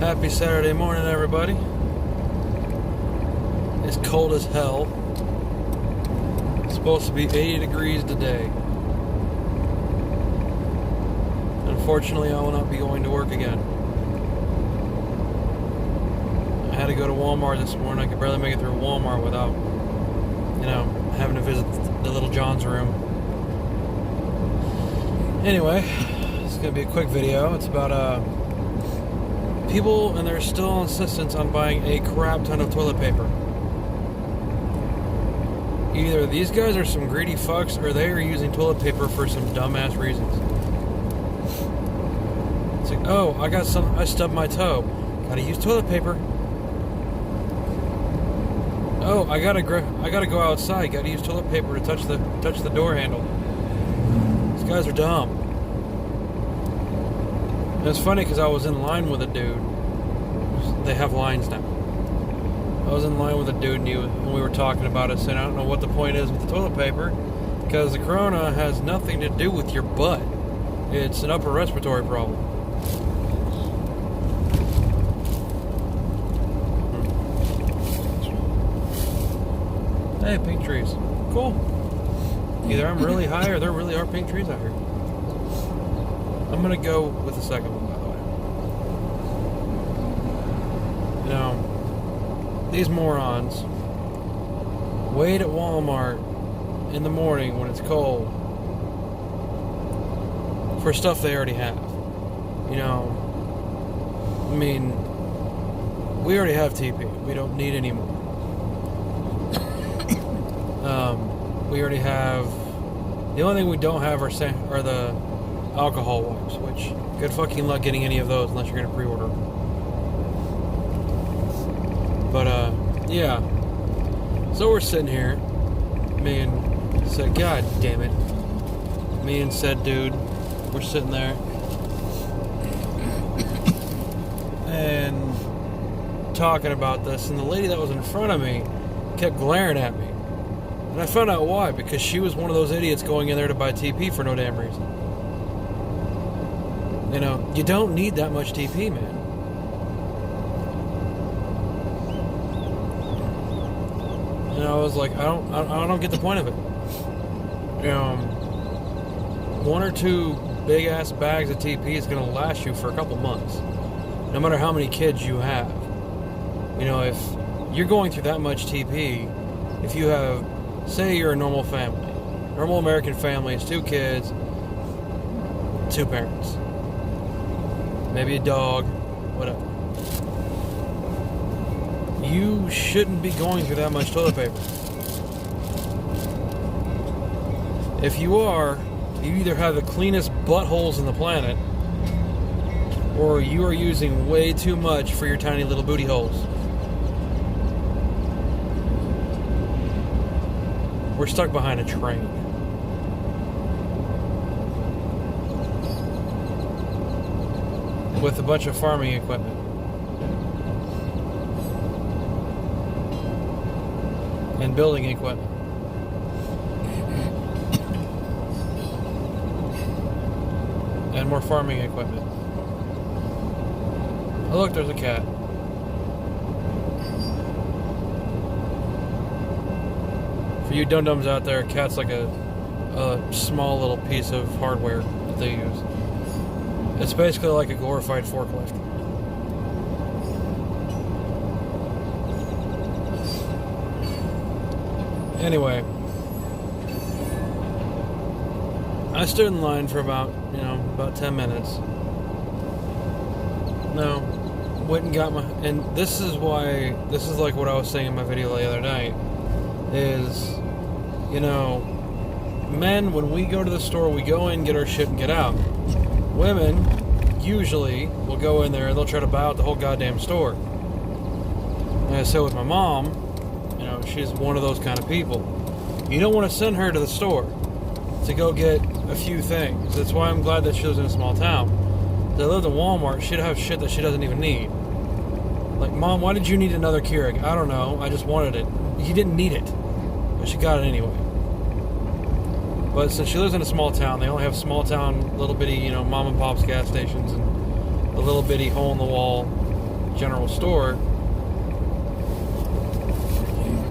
Happy Saturday morning, everybody. It's cold as hell. It's supposed to be 80 degrees today. Unfortunately, I will not be going to work again. I had to go to Walmart this morning. I could barely make it through Walmart without, having to visit the little John's room. Anyway, it's going to be a quick video. It's about people and their still insistence on buying a crap ton of toilet paper. Either these guys are some greedy fucks or they are using toilet paper for some dumbass reasons. It's like, oh, I stubbed my toe. Gotta use toilet paper. Oh, I gotta go outside. Gotta use toilet paper to touch the door handle. These guys are dumb. And it's funny because I was in line with a dude. They have lines now. I was in line with a dude and we were talking about it, saying I don't know what the point is with the toilet paper because the corona has nothing to do with your butt. It's an upper respiratory problem. Hey, pink trees. Cool. Either I'm really high or there really are pink trees out here. I'm going to go with the second one, by the way. These morons wait at Walmart in the morning when it's cold for stuff they already have. We already have TP. We don't need any more. We already have... The only thing we don't have are the alcohol wipes, which good fucking luck getting any of those unless you're going to pre-order. But, yeah. So we're sitting here. Me and said, God damn it. Me and said dude, we're sitting there. And talking about this, and the lady that was in front of me kept glaring at me. And I found out why, because she was one of those idiots going in there to buy TP for no damn reason. You don't need that much TP, man. And I was like, I don't get the point of it. One or two big ass bags of TP is going to last you for a couple months, no matter how many kids you have. If you're going through that much TP, if you have, say you're a normal family, normal American family is 2 kids, 2 parents, maybe a dog, whatever. You shouldn't be going through that much toilet paper. If you are, you either have the cleanest buttholes in the planet, or you are using way too much for your tiny little booty holes. We're stuck behind a train. With a bunch of farming equipment. And building equipment. And more farming equipment. Oh look, there's a cat. For you dum-dums out there, a cat's like a small little piece of hardware that they use. It's basically like a glorified forklift. Anyway, I stood in line for about 10 minutes. No, went and got and this is like what I was saying in my video the other night, is, men, when we go to the store, we go in, get our shit, and get out. Women usually will go in there and they'll try to buy out the whole goddamn store. And I said with my mom, she's one of those kind of people. You don't want to send her to the store to go get a few things. That's why I'm glad that she lives in a small town. If I lived in Walmart, she'd have shit that she doesn't even need. Like, Mom, why did you need another Keurig? I don't know. I just wanted it. You didn't need it. But she got it anyway. But since she lives in a small town, they only have small town, little bitty, mom and pop's gas stations and a little bitty hole in the wall general store,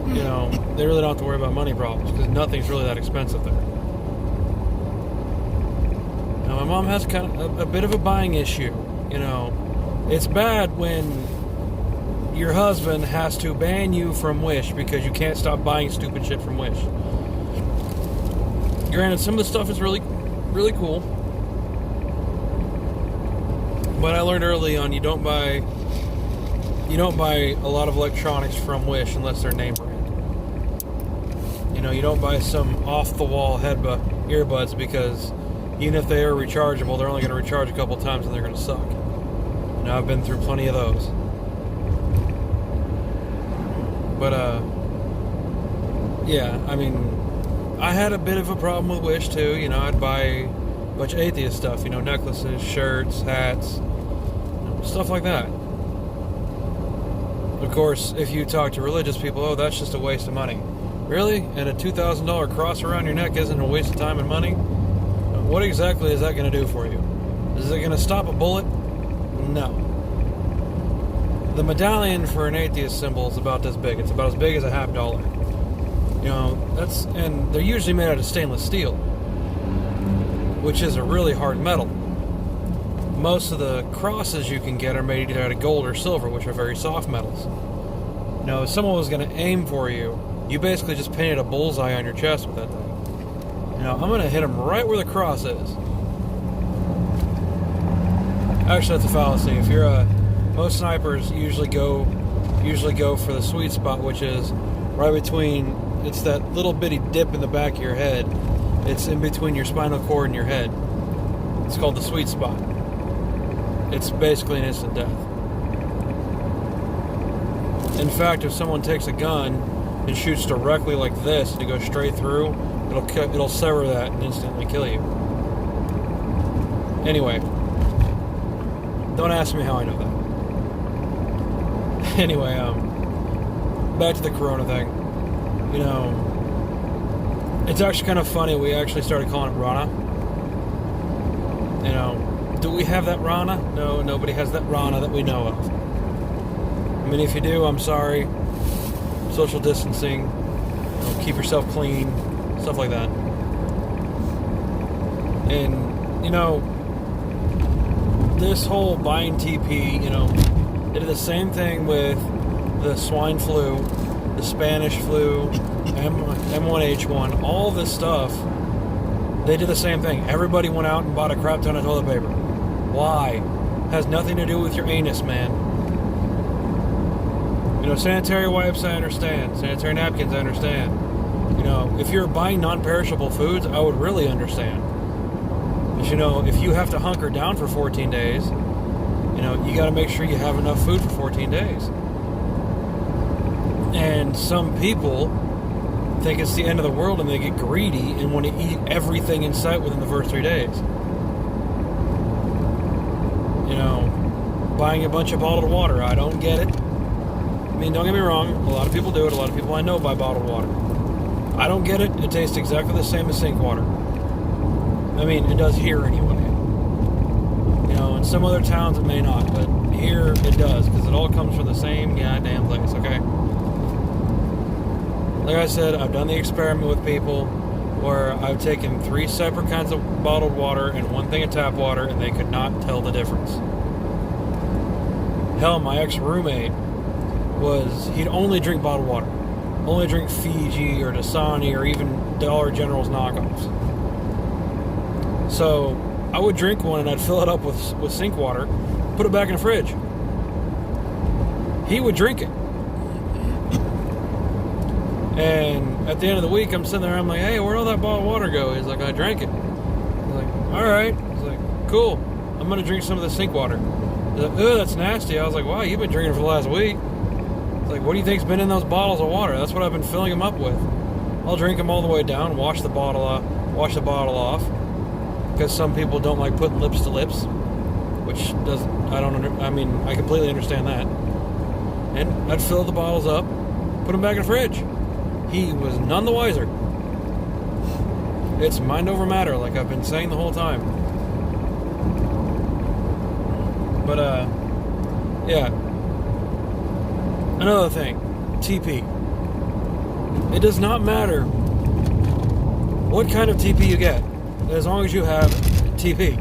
you know, they really don't have to worry about money problems because nothing's really that expensive there. Now, my mom has kind of a bit of a buying issue. You know, it's bad when your husband has to ban you from Wish because you can't stop buying stupid shit from Wish. Granted, some of the stuff is really, really cool. But I learned early on you don't buy a lot of electronics from Wish unless they're name brand. You know, you don't buy some off-the-wall earbuds because even if they are rechargeable, they're only going to recharge a couple times and they're going to suck. You know, I've been through plenty of those. But, yeah, I mean, I had a bit of a problem with Wish, too. You know, I'd buy a bunch of atheist stuff, you know, necklaces, shirts, hats, you know, stuff like that. Of course, if you talk to religious people, oh, that's just a waste of money. Really? And a $2,000 cross around your neck isn't a waste of time and money? What exactly is that going to do for you? Is it going to stop a bullet? No. The medallion for an atheist symbol is about this big. It's about as big as a $50. You know, and they're usually made out of stainless steel, which is a really hard metal. Most of the crosses you can get are made either out of gold or silver, which are very soft metals. You know, if someone was going to aim for you, you basically just painted a bullseye on your chest with that thing. You know, I'm going to hit him right where the cross is. Actually, that's a fallacy. If you're most snipers usually go for the sweet spot, which is right between. It's that little bitty dip in the back of your head. It's in between your spinal cord and your head. It's called the sweet spot. It's basically an instant death. In fact, if someone takes a gun and shoots directly like this and it goes straight through, it'll sever that and instantly kill you. Anyway, don't ask me how I know that. Anyway, back to the corona thing. You know, it's actually kind of funny. We actually started calling it Rana. You know, do we have that Rana? No, nobody has that Rana that we know of. I mean, if you do, I'm sorry. Social distancing, you know, keep yourself clean, stuff like that. And, you know, this whole buying TP, you know, they did the same thing with the swine flu, the Spanish flu, M1H1, all this stuff. They did the same thing. Everybody went out and bought a crap ton of toilet paper. Why? Has nothing to do with your anus, man. You know, sanitary wipes, I understand. Sanitary napkins, I understand. You know, if you're buying non-perishable foods, I would really understand. But, you know, if you have to hunker down for 14 days, you know, you got to make sure you have enough food for 14 days. And some people think it's the end of the world and they get greedy and want to eat everything in sight within the first 3 days. You know, buying a bunch of bottled water, I don't get it. I mean, don't get me wrong, a lot of people do it. A lot of people I know buy bottled water. I don't get it. It tastes exactly the same as sink water. I mean, it does here anyway. You know, in some other towns it may not, but here it does, because it all comes from the same goddamn place, okay? Like I said, I've done the experiment with people where I've taken 3 separate kinds of bottled water and 1 thing of tap water, and they could not tell the difference. Hell, my ex-roommate he'd only drink bottled water. Only drink Fiji or Dasani or even Dollar General's knockoffs. So I would drink one and I'd fill it up with sink water, put it back in the fridge. He would drink it. And at the end of the week, I'm sitting there, I'm like, hey, where'd all that bottled water go? He's like, I drank it. He's like, all right. He's like, cool. I'm going to drink some of the sink water. He's like, ugh, that's nasty. I was like, wow, you've been drinking for the last week. He's like, what do you think's been in those bottles of water? That's what I've been filling them up with. I'll drink them all the way down, wash the bottle off. Because some people don't like putting lips to lips, which I completely understand that. And I'd fill the bottles up, put them back in the fridge. He was none the wiser. It's mind over matter, like I've been saying the whole time. But, yeah. Another thing, TP. It does not matter what kind of TP you get, as long as you have TP.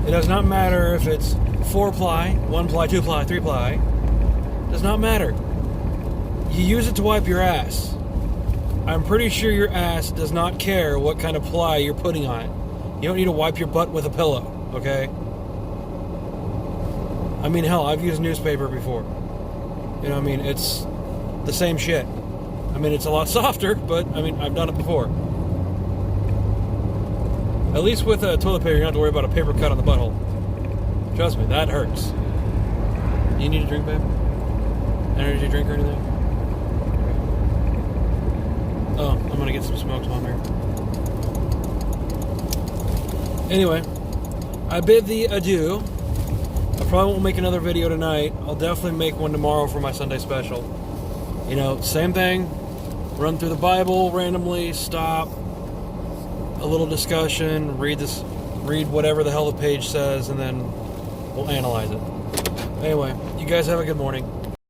It does not matter if it's 4-ply, 1-ply, 2-ply, 3-ply. It does not matter. You use it to wipe your ass. I'm pretty sure your ass does not care what kind of ply you're putting on it. You don't need to wipe your butt with a pillow, okay? I mean, hell, I've used newspaper before. You know what I mean? It's the same shit. I mean, it's a lot softer, but, I mean, I've done it before. At least with toilet paper, you don't have to worry about a paper cut on the butthole. Trust me, that hurts. You need a drink, babe? Energy drink or anything? Oh, I'm gonna get some smokes on here. Anyway, I bid thee adieu. I probably won't make another video tonight. I'll definitely make one tomorrow for my Sunday special. You know, same thing. Run through the Bible randomly, stop, a little discussion, read whatever the hell the page says, and then we'll analyze it. Anyway, you guys have a good morning.